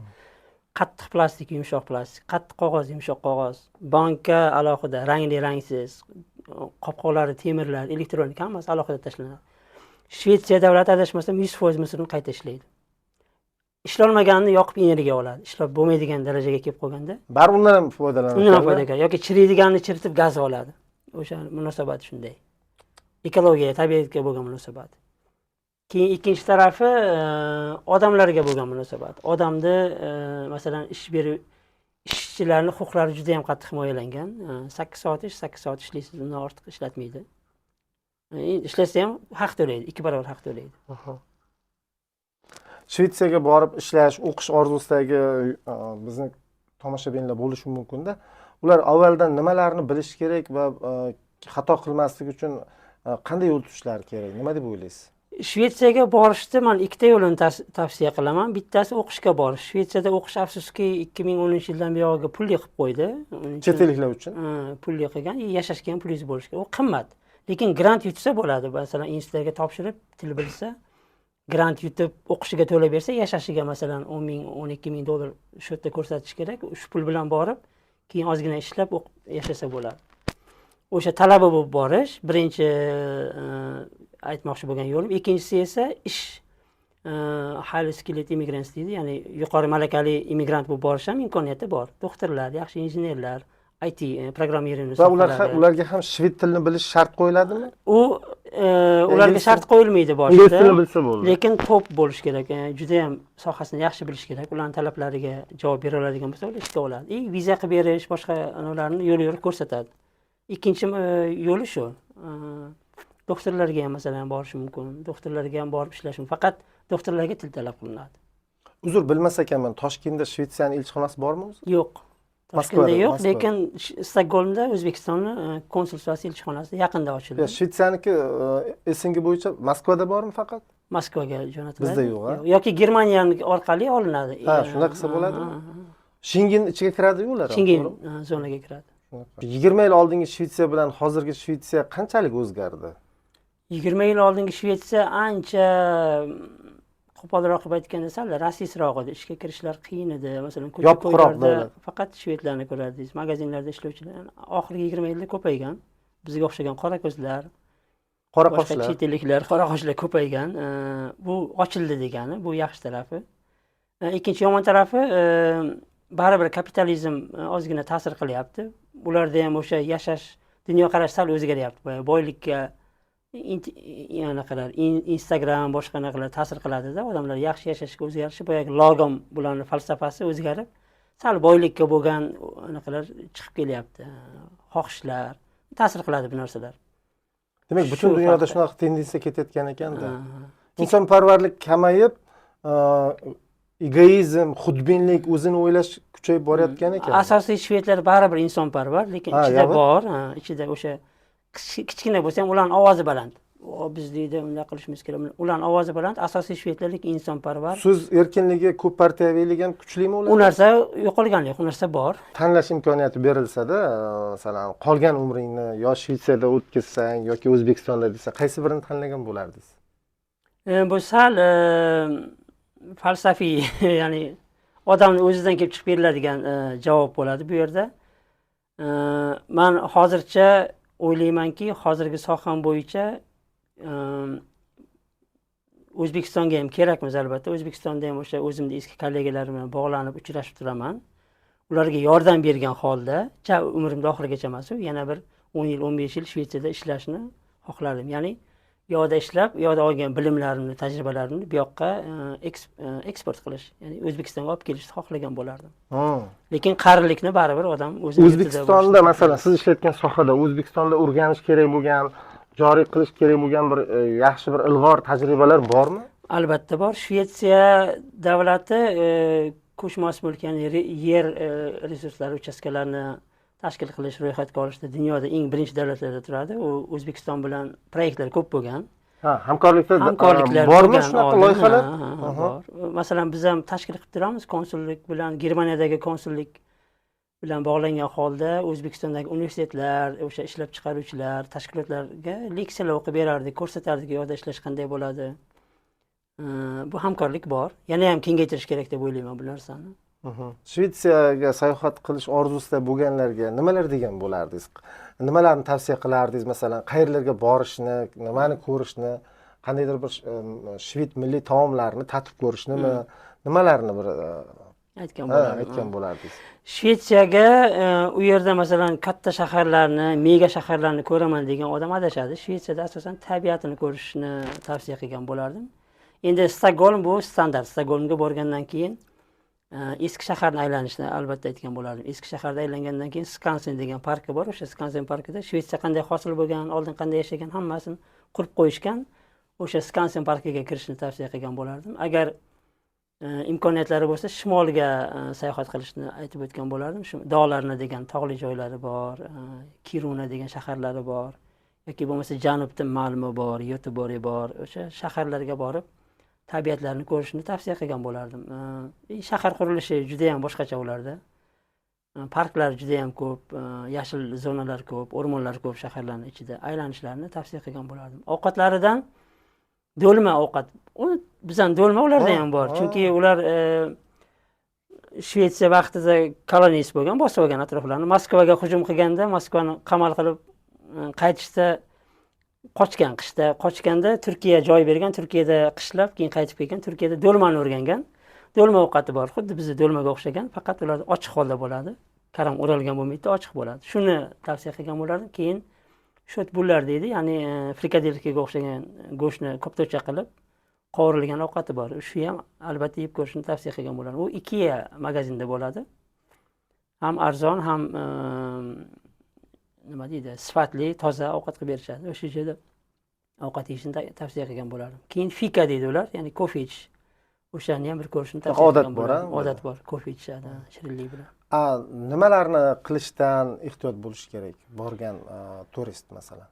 qattiq plastik, yumshoq plastik, qattiq qog'oz, yumshoq qog'oz, banka alohida, rangli, rangsiz, qopqoqlari, temirlar, elektronika hammasi alohida tashlanadi. Shvetsiya davlati adashmasam 100% musorni qayta ishlaydi. Ishlolmaganini yoqib energiya oladi. Ishlab bo'lmaydigan darajaga kelib qolganda, baribir undan ham foydalanadi. undan ham foyda yoki chiriydiganini chiritib gaz oladi. O'sha munosabat shunday. Ekologiya, tabiatga bo'lgan munosabat. Keyin ikkinchi tarafi odamlarga bo'lgan munosabat. Odamni masalan ishchilarning huquqlari juda ham qattiq himoyalangan. 8 soat ish, 8 soat ishlaysiz, undan ortiq ishlatmaydi. Ishlasa ham haq to'laydi, 2 barobar haq to'laydi. Shvetsiyaga borib ishlash, o'qish orzusidagi bizni tomoshabinlar bo'lishi mumkin-da. Ular avvaldan nimalarni bilish kerak va xato qilmaslik uchun qanday yo'l tutishlari kerak? Nima deb o'ylaysiz? Shvetsiyaga borishda men ikkita yo'lni tavsiya qilaman. Bittasi o'qishga borish. Shvetsiyada o'qish afsuski 2010-yildan buyog'iga pulli qilib qo'ydi. Chet elliklar uchun pulli qilgan, yashashga ham pulingiz bo'lishi kerak. U qimmat. Lekin grant yutsa bo'ladi. Masalan, institutlarga topshirib, til bilsa, grant yutib o'qishiga to'lab bersa, yashashiga masalan 10 ming, 12 ming dollar shu yerda ko'rsatish kerak. Shu pul bilan borib, keyin ozgina ishlab yashasa bo'ladi. O'sha talaba bo'lib borish birinchi aytmoqchi bo'lgan yo'lim. Ikkinchisi esa ish, highly skilled immigrants deydi, ya'ni yuqori malakali immigrant bo'lib borish ham imkoniyati bor. Doktorlar, yaxshi injenerlar, IT programmerlarni va ularga ham shved tilini bilish shart qo'yiladimi? Ularga shart qo'yilmaydi boshida. Ingliz tilini bilsa bo'ladi. Lekin top bo'lish kerak. Juda ham sohasini yaxshi bilish kerak. Ularning talablariga javob bera oladigan bo'lsa, ular ishga oladi. Viza qilib berish, boshqa ularni yo'l ko'rsatadi. Ikkinchi yo'li shu. Doktorlarga ham masalan borish mumkin. Doktorlarga ham borib ishlash mumkin. Faqat doktorlarga til talab qilinadi. Uzr, bilmas ekanman, Toshkentda Shvetsiyaning elchixonasi bormi o'zi? Yo'q. Toshkentda yo'q, lekin Stokgolmda O'zbekistonning konsulxonasi elchixonasi yaqinda ochildi. Shvetsiyaniki esingi bo'yicha Moskvada bormi faqat? Moskvaga jo'natiladi. Bizda yo'q, ha? Yoki Germaniya orqali olinadi. Ha, shunday qilsa bo'ladimi? Schengen ichiga kiradi-ku ular. Schengen zonaga kiradi. 20 yil oldingi Shvetsiya bilan hozirgi Shvetsiya qanchalik o'zgardi? 20 yil oldingi Shvetsiya ancha qo'polroq qilib aytganda sal rasistroq edi. Ishga kirishlar qiyin edi. Masalan, ko'cha-ko'ylarda faqat shvedlarni ko'rardingiz. Magazinlarda ishlovchilar oxirgi 20 yilda ko'paygan. Bizga o'xshagan qora ko'zlar, qora qoshlar, chet elliklar, qora qoshlar ko'paygan. Bu ochildi degani, bu yaxshi tarafi. Ikkinchi yomon tarafi baribir kapitalizm ozgina ta'sir qilyapti. Ularda ham o'sha yashashni dunyoqarash sal o'zgaryapti. Boylikka Instagram boshqa narsalar ta'sir qiladida, odamlar yaxshi yashashga o'zgarishi, boyagi logom bularning falsafasi o'zgarib, sal boylikka bo'lgan anaqalar chiqib kelyapti. Xohishlar ta'sir qiladi bu narsalar. Demak, butun dunyoda shunaqa tendensiya ketayotgan ekanda. Insonparvarlik kamayib, egoizm, xudbinlik, o'zini o'ylash kuchayib borayotgan ekan. Asosiy shvedlar baribir insonparvar, lekin ichida bor, ichida o'sha kichkina bo'lsa ham ularning ovozi baland. Biz deydi, unday qilishimiz kerak. Ularning ovozi baland, asosiy shvedlarlik insonparvar. So'z erkinligi, ko'p partiyaviylik ham kuchlimi ular? U narsa yo'qolgan yo'q, u narsa bor. Tanlash imkoniyati berilsa-da, masalan, qolgan umringni yo Shvetsiyada o'tkazsang yoki O'zbekistonda desa, qaysi birini tanlagan bo'lardingiz? Bu sal falsafiy, ya'ni odamning o'zidan kelib chiqib beriladigan javob bo'ladi bu yerda. Men hozircha o'ylaymanki, hozirgi soham bo'yicha O'zbekistonga ham kerakmiz albatta. O'zbekistonda ham o'sha o'zimning eski kollegalarim bilan bog'lanib uchrashib turaman. Ularga yordam bergan holda, umrim oxirigacha emas, yana bir 10 yil, 15 yil Shvetsiyada ishlashni xohlardim. Ya'ni yo'da ishlab, yo'da olgan bilimlarimni, tajribalarimni bu yoqqa eksport qilish, ya'ni O'zbekistonga olib kelishni xohlagan bo'lardim. Lekin qarilikni baribir odam o'zi O'zbekistonda, masalan, siz ishlayotgan sohada O'zbekistonda o'rganish kerak bo'lgan, joriy qilish kerak bo'lgan bir yaxshi bir ilg'or tajribalar bormi? Albatta bor. Shvetsiya davlati ko'chmas mulk, ya'ni yer resurslari uchastkalarini tashkil qilish, ro'yxatga olishda dunyoda eng birinchi davlatlarda turadi. U O'zbekiston bilan proyektlar ko'p bo'lgan. Hamkorliklar bormi shunaqa loyihalar? Bor. Masalan, biz ham tashkil qilib turamiz, konsullik bilan, Germaniyadagi konsullik bilan bog'langan holda O'zbekistondagi universitetlar, o'sha ishlab chiqaruvchilar, tashkilotlarga leksiyalar o'qib berardik, ko'rsatardik, yo'da ishlash qanday bo'ladi. Bu hamkorlik bor. Yana ham kengaytirish kerak deb o'ylayman bu narsani. Shvetsiyaga sayohat qilish orzusida bo'lganlarga nimalar degan bo'lardingiz? Nimalarni tavsiya qilardingiz? Masalan, qayerlarga borishni, nimani ko'rishni, qandaydir bir shved milliy taomlarini tatib ko'rishnimi, nimalarni bir aytgan bo'lardingiz? Shvetsiyaga u yerda masalan katta shaharlarni, mega shaharlarni ko'raman degan odam adashadi. Shvetsiyada asosan tabiatini ko'rishni tavsiya qilgan bo'lardim. Endi Stokgolm bu standart. Stokgolmga borgandan keyin eski shaharni aylanishni albatta aytgan bo'lardim. Eski shaharda aylangandan keyin Skansen degan parki bor. O'sha Skansen parkida Shvetsiya qanday hosil bo'lgan, oldin qanday yashagan hammasini qurib qo'yishgan. O'sha Skansen parkiga kirishni tavsiya qilgan bo'lardim. Agar imkoniyatlari bo'lsa, shimolga sayohat qilishni aytib o'tgan bo'lardim. Shu Dog'larni degan tog'li joylari bor, Kiruna degan shaharlari bor, yoki bo'lmasa janubda Malmo bor, Göteborg bor. O'sha shaharlarga borib tabiatlarni ko'rishni tavsiya qilgan bo'lardim. Shahar qurilishi juda ham boshqacha ularda. Parklar juda ham ko'p, yashil zonalar ko'p, o'rmonlar ko'p shaharlarning ichida. Aylanishlarni tavsiya qilgan bo'lardim. Ovqatlaridan do'lma ovqat. Bizdan do'lma ularda ham bor. Chunki ular Shvetsiya vaqtida kolonist bo'lgan, bosib olgan atroflarni. Moskvaga hujum qilganda, Moskvani qamal qilib qaytishda qochgan, qishda qochganda Turkiya joy bergan, Turkiyada qishlab, keyin qaytib kelgan, Turkiyada do'lmani o'rgangan. Do'lma ovqati bor, xuddi bizda do'lmaga o'xshagan, faqat ular ochiq holda bo'ladi. Karam o'ralgan bo'lmaydi, ochiq bo'ladi. Shuni tavsiya qilgan bo'lardim. Keyin shotbullar deydi, ya'ni frikadelkaga o'xshagan go'shtni ko'ptocha qilib qovurilgan ovqati bor. Shu ham albatta yeb ko'rishni tavsiya qilgan bo'lardim. U Ikea magazinda bo'ladi. Ham arzon, ham nima deydi, sifatli, toza ovqat qilib berishadi. O'sha yerda ovqat yeyishni tavsiya qilgan bo'lardim. Keyin fika deydi ular, ya'ni kofe ichish. O'shani ham bir ko'rishni tavsiya qilgan bo'lardim. Odat bor, kofe ichishadi, shirinlik bilan. Nimalarni qilishdan ehtiyot bo'lish kerak borgan turist masalan?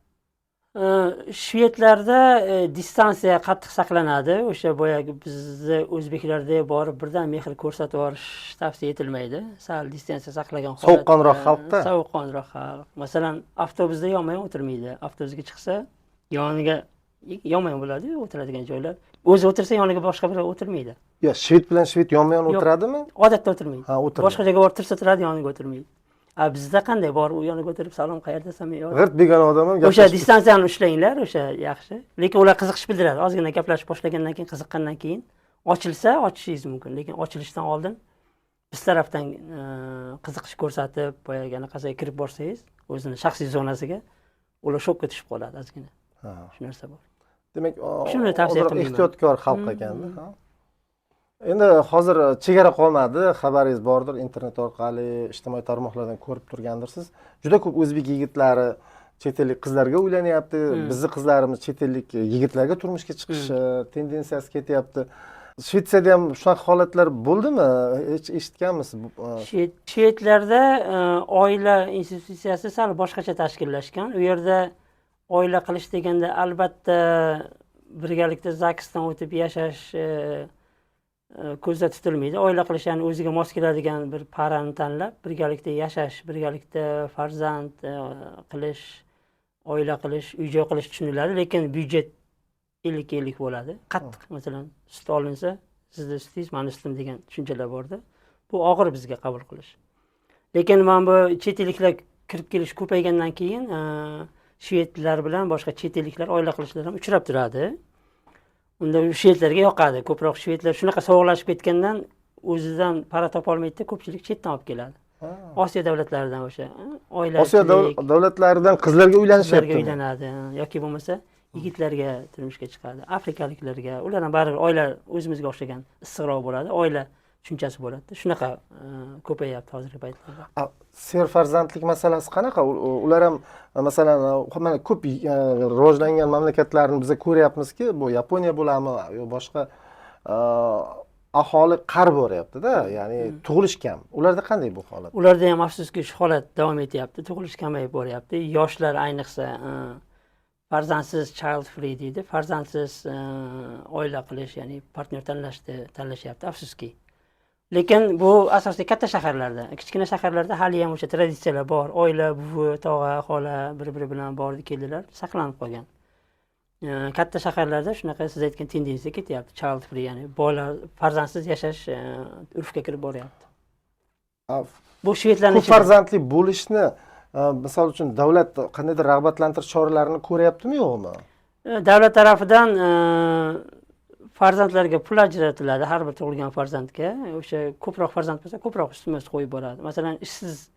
Shvedlarda distansiya qattiq saqlanadi. O'sha boyagi bizni o'zbeklarda borib birdan mehr ko'rsatib yuborish tavsiya etilmaydi. Sal distansiya saqlagan holatda. Sovuqqonroq xalqda. Sovuqqonroq xalq. Masalan, avtobusda yonma-yon o'tirmaydi. Avtobusga chiqsa, yoniga yonma-yon bo'ladi, o'tiradigan joylar. O'zi o'tirsa yoniga boshqa biri o'tirmaydi. Yo, shved bilan shved yonma-yon o'tiradimi? Odatda o'tirmaydi. Boshqa joyga borib tursa turadi, yoniga o'tirmaydi. Bizda qanday bor, u yoniga o'tirib salom qayerdasam yo'q. G'irt begona odam ham o'sha distansiyani ushlanglar, o'sha yaxshi. Lekin ular qiziqish bildiradi. Ozgina gaplashib boshlagandan keyin, qiziqqandan keyin ochilsa, ochishingiz mumkin. Lekin ochilishdan oldin biz tarafdan qiziqish ko'rsatib, boyaga anaqasiga kirib borsangiz, o'zini shaxsiy zonasiga, ular shokka tushib qoladi ozgina. Ha. Shu narsa bor. Demak, Shuni tavsiya ozroq qilmayman. ehtiyotkor xalq ekanda. Ha. Endi hozir chegara qolmadi, xabaringiz bordir, internet orqali, ijtimoiy tarmoqlardan ko'rib turgandirsiz. Juda ko'p o'zbek yigitlari chet ellik qizlarga uylanyapti. Bizning qizlarimiz chet ellik yigitlarga turmushga chiqish tendensiyasi ketyapti. Shvetsiyada ham shunaqa holatlar bo'ldimi? Hech eshitganmisiz? Shvedlarda oila institutsiyasi sal boshqacha tashkillashgan. U yerda oila qilish deganda albatta birgalikda zaksdan o'tib yashash ko'zda tutilmaydi. Oila qilish ya'ni o'ziga mos keladigan bir parani tanlab, birgalikda yashash, birgalikda farzand qilish, oila qilish, uy-joy qilish tushuniladi, lekin byudjet 50-50 bo'ladi. Qattiq, masalan, sut olinsa, sizda sutingiz, meni sutim degan tushunchalar borda. Bu og'ir bizga qabul qilish. Lekin men bu chet elliklar kirib kelish ko'paygandan keyin shvedlar bilan boshqa chet elliklar oila qilishlar ham uchrab turadi. Unda shvedlarga yoqadi. Ko'proq shvedlar shunaqa sovuqlashib ketgandan o'zidan para topa olmaydi, ko'pchilik chetdan olib keladi. Osiyo davlatlaridan o'sha oila Osiyo davlatlaridan qizlarga uylanishyapti. Uylanadi yoki bo'lmasa yigitlarga turmushga chiqadi. Afrikaliklarga, ular ham baribir oila o'zimizga o'xshagan issiqroq bo'ladi. Oila tushunchasi bo'ladi. Shunaqa ko'payapti hozirgi paytlarda. Serfarzandlik masalasi qanaqa? Ular ham masalan mana ko'p rivojlangan mamlakatlarni biz ko'ryapmizki, bu Yaponiya bo'ladimi yo boshqa aholi qari boryapti-da, ya'ni tug'ilish kam. Ularda qanday bu holat? Ularda ham afsuski shu holat davom etyapti. Tug'ilish kamayib boryapti. Yoshlar ayniqsa farzandsiz child free deydi. Farzandsiz oila qilish, ya'ni partner tanlashyapti, afsuski. Lekin bu asosiy katta shaharlarda, kichkina shaharlarda hali ham o'sha traditsiyalar bor. Oila, buvi, tog'a, xola bir-biri bilan bordi, keldilar, saqlanib qolgan. Katta shaharlarda shunaqa siz aytgan tendensiya ketyapti, child free, ya'ni bola farzandsiz yashash urfga kirib boryapti. Bu shvedlarning ko'p farzandli bo'lishni misol uchun davlat qandaydir rag'batlantirish choralarini ko'ryaptimi, yo'qmi? Davlat tarafidan farzandlarga pul ajratiladi, har bir tug'ilgan farzandga. O'sha ko'proq farzand bo'lsa, ko'proq ustma-ust qo'yib boradi. Masalan, ishsiz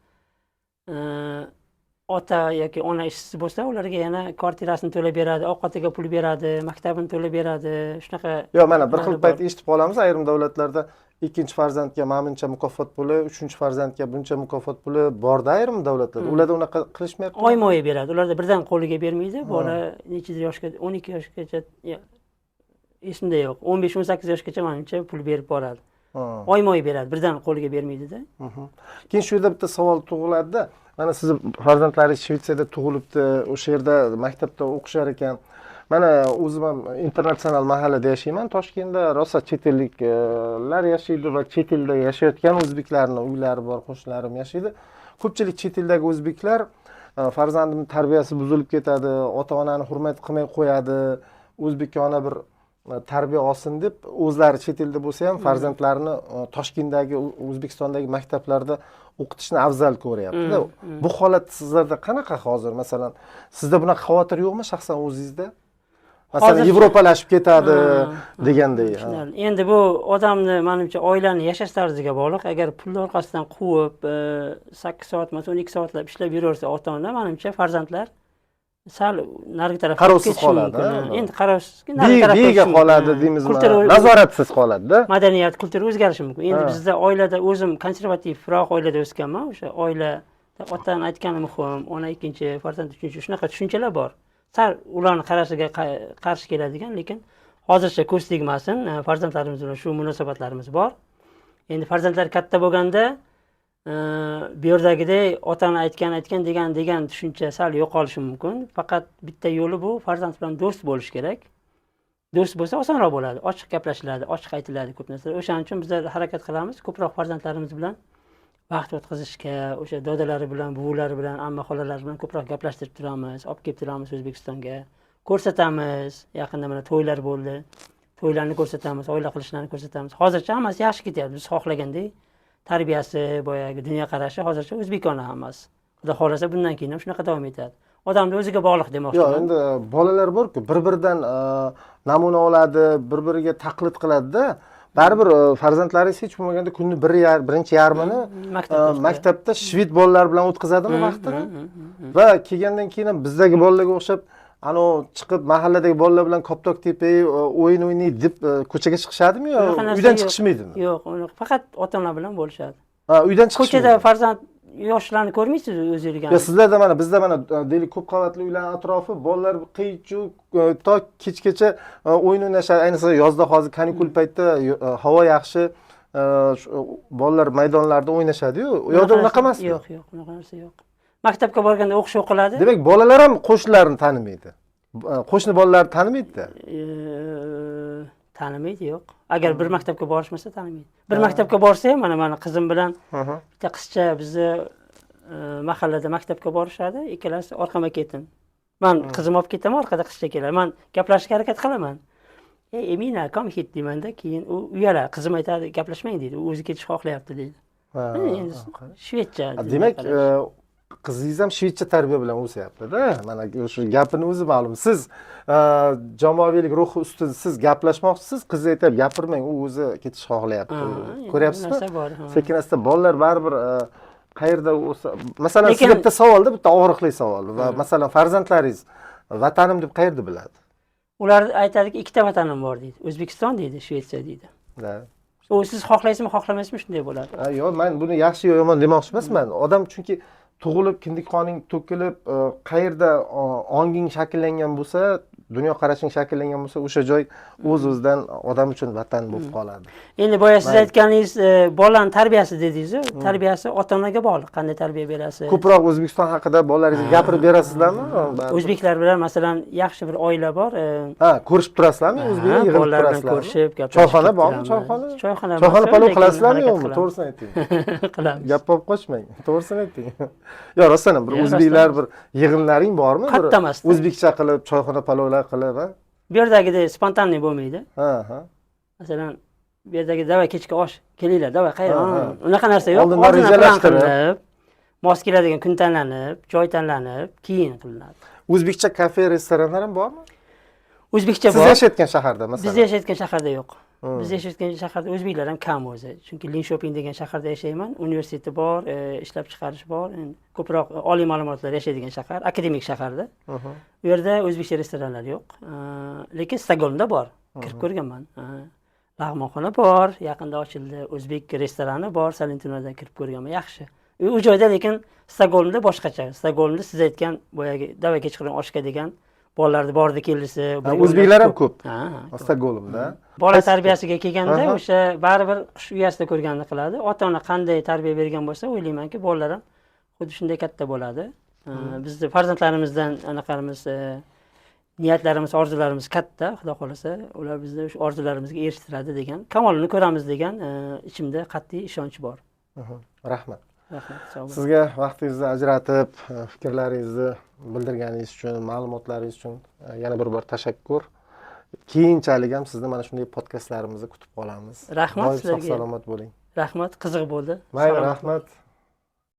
ota yoki ona ishsiz bo'lsa, ularga yana kvartirasini to'lab beradi, ovqatiga pul beradi, maktabini to'lab beradi. Shunaqa. Yo'q, mana bir xil payt eshitib qolamiz, ayrim davlatlarda ikkinchi farzandga ma'muncha mukofot puli, uchinchi farzandga buncha mukofot puli borda ayrim davlatlarda. Ularda unaqa qilishmayapti. Oyma-oy beradi. Ularda birdan qo'liga bermaydi. Bola necha yoshga, 12 yoshgacha, esimda yo'q, 15-18 yoshgacha menimcha pul berib boradi. Oyma-oy beradi, birdan qo'liga bermaydi-da. Keyin shu yerda bitta savol tug'iladi-da. Mana siz farzandlaringiz Shvetsiyada tug'ilibdi, o'sha yerda maktabda o'qishar ekan. Mana o'zim ham internatsional mahallada yashayman. Toshkentda rosa chet elliklar yashaydi va chet elda yashayotgan o'zbeklarning uylari bor, qo'shnilarim yashaydi. Ko'pchilik chet eldagi o'zbeklar farzandining tarbiyasi buzilib ketadi, ota-onani hurmat qilmay qo'yadi, o'zbekona bir tarbiya olsin deb o'zlari chet elda bo'lsa ham farzandlarini Toshkentdagi, O'zbekistondagi maktablarda o'qitishni afzal ko'ryapti-da. Bu holat sizlarda qanaqa hozir? Masalan, sizda bunaqa xavotir yo'qmi shaxsan o'zingizda? Masalan, yevropalashib ketadi deganday. Endi bu odamni, menimcha, oilani yashash tarziga bog'liq. Agar pulni orqasidan quvib 8 soat, 12 soatlab ishlab yuraversa ota-ona, menimcha farzandlar sal narigi tarafga qarovsiz qoladi. Endi qarovsiz, narigi tarafga bega qoladi deymizmi? Nazoratsiz qoladi-da. Madaniyat, kultura o'zgarishi mumkin. Endi bizda oilada o'zim konservativroq oilada o'sganman. O'sha oilada otaning aytgani muhim, ona ikkinchi, farzand uchinchi, shunaqa tushunchalar bor. Sal ularning qarashiga qarshi keladigan, lekin hozircha ko'z tegmasin. Farzandlarimiz bilan shu munosabatlarimiz bor. Endi farzandlar katta bo'lganda bu yerdagidek otani aytgan degan tushuncha sal yo'qolishi mumkin. Faqat bitta yo'li bu, farzand bilan do'st bo'lish kerak. Do'st bo'lsa osonroq bo'ladi, ochiq gaplashiladi, ochiq aytiladi ko'p narsalar. O'shaning uchun bizlar harakat qilamiz ko'proq farzandlarimiz bilan vaqt o'tkazishga, o'sha dodalari bilan, buvilari bilan, amma xolalari bilan ko'proq gaplashtirib turamiz, olib kelib turamiz O'zbekistonga. Ko'rsatamiz, yaqinda mana to'ylar bo'ldi. To'ylarni ko'rsatamiz, oila qilishlarni ko'rsatamiz. Hozircha hammasi yaxshi ketyapti. Biz xohlagandek tarbiyasi, boyagi dunyoqarashi hozircha o'zbekona hammasi. Xudo xolasa bundan keyin ham shunaqa davom etadi. Odamni o'ziga bog'liq demoqchiman. Yo'q, endi bolalar bor-ku, bir-biridan namuna oladi, bir-biriga taqlid qiladi-da. baribir farzandlaringiz hech bo'lmaganda kunni birinchi yarmini maktabda shved bolalar bilan o'tkazadimi vaqtini? Va kelgandan keyin ham bizdagi bolalarga o'xshab chiqib mahalladagi bolalar bilan koptok tepay o'yin o'ynay deb ko'chaga chiqishadimi yo uydan chiqishmaydimi? Yo'q, faqat ota-ona bilan bo'lishadi. Uydan chiqishmaydi. Ko'chada farzand yoshlarni ko'rmaysiz o'zingizga. Ya sizlarda bizda deylik ko'p qavatli uylar atrofi bolalar qiy-chuv to kechgacha o'yin o'ynashadi. Ayniqsa yozda hozir kanikul paytida havo yaxshi, bolalar maydonlarda o'ynashadi-yu. U yoqda unaqa emasmi? Yo'q, unaqa narsa yo'q. Maktabga borganda o'qish o'qiladi. Demak, bolalar ham qo'shnilarini tanimaydi. Qo'shni bolalar tanimaydi-da. Tanimaydi, yo'q. Agar bir maktabga borishmasa tanimaydi. Bir maktabga borsa ham mana qizim bilan bitta qizcha bizni mahallada maktabga borishadi, ikkalasi orqama-ketin. Men qizim olib ketaman, orqada qizcha keladi. Men gaplashishga harakat qilaman. Emina, kom ket demanda, keyin u uyaladi. Qizim aytadi, gaplashmang deydi. U o'zi ketishni xohlayapti deydi. Endi shvedcha. Demak, qizingiz ham shvedcha tarbiya bilan o'syapti-da. Mana shu gapini o'zi ma'lum. Siz jamoaviylik ruhi ustida siz gaplashmoqchisiz, qiz aytib gapirmang, u o'zi ketishni xohlayapti. Ko'ryapsizmi? Sekin-asta bolalar baribir qayerda o'sa, masalan, sizga bitta savolda, bitta og'riqli savol va masalan farzandlaringiz vatanim deb qayerda biladi? Ular aytadiki, ikkita vatanim bor deydi. O'zbekiston deydi, Shvetsiya deydi. U siz xohlaysizmi, xohlamaysizmi shunday bo'ladi. Yo'q, men buni yaxshi yo yomon demoqchi emasman. Odam chunki tug'ilib, kindik qoning to'kilib, qayerda onging shakllangan bo'lsa, dunyoqarashing shakllangan bo'lsa, o'sha joy o'z-o'zidan odam uchun vatan bo'lib qoladi. Endi boya siz aytganingiz bolaning tarbiyasi dedingiz, tarbiyasi ota-onaga bog'liq. Qanday tarbiya berasiz? Ko'proq O'zbekiston haqida bolalaringizga gapirib berasizlarmi? O'zbeklar bilan masalan yaxshi bir oila bor. Ko'rishib turasizlarmi? O'zbeklar yig'ilib turasizlarmi? Ko'rishib, gaplashib. Choyxona bormi? Choyxona palov qilasizlarmi yo'qmi? To'g'risini ayting. Qilamiz. Gap olib qochmang. To'g'risini ayting. Yo, rostdan ham bir o'zbeklar bir yig'inlaring bormi? O'zbekcha qilib, choyxona palovlar qilib, ha? Bu yerdagidek spontanniy bo'lmaydi. Masalan, bu yerdagi davay kechki osh, kelinglar, davay qayerga? Unaqa narsa yo'q. Oldindan rejalashtirib, mos keladigan kun tanlanib, joy tanlanib, keyin qilinadi. O'zbekcha kafe, restoranlar ham bormi? O'zbekcha bor. Siz yashayotgan shaharda masalan? Biz yashayotgan shaharda yo'q. Biz yashayotgan shaharda o'zbeklar ham kam o'zi. Chunki Linköping degan shaharda yashayman. Universiteti bor, ishlab chiqarish bor. Endi ko'proq oliy ma'lumotlar yashaydigan shahar, akademik shaharda. U yerda o'zbekcha restoranlar yo'q. Lekin Stokgolmda bor. Kirib ko'rganman. Lag'monxona bor, yaqinda ochildi. O'zbek restorani bor, Salentinoda kirib ko'rganman. Yaxshi. U joyda lekin Stokgolmda boshqacha. Stokgolmda siz aytgan boyagi davay kechqurun oshga degan bolalarni bordi kelisi. O'zbeklar ham ko'p. Stokgolmda. Bola tarbiyasiga kelganda o'sha baribir qush uyasida ko'rganini qiladi. Ota-ona qanday tarbiya bergan bo'lsa, o'ylaymanki, bolalar ham xuddi shunday katta bo'ladi. Bizni farzandlarimizdan anaqamiz niyatlarimiz, orzularimiz katta, xudo xolasa, ular bizni o'sha orzularimizga erishtiradi degan, kamolini ko'ramiz degan ichimda qat'iy ishonch bor. Rahmat. Rahmat, sog' bo'ling. Sizga vaqtingizni ajratib, fikrlaringizni bildirganingiz uchun, ma'lumotlaringiz uchun yana bir bor tashakkur. Keyinchalik ham sizni mana shunday podkastlarimizni kutib qolamiz. Rahmat sizlarga. Sog' salomat bo'ling. Rahmat, qiziq bo'ldi. Mayli, rahmat.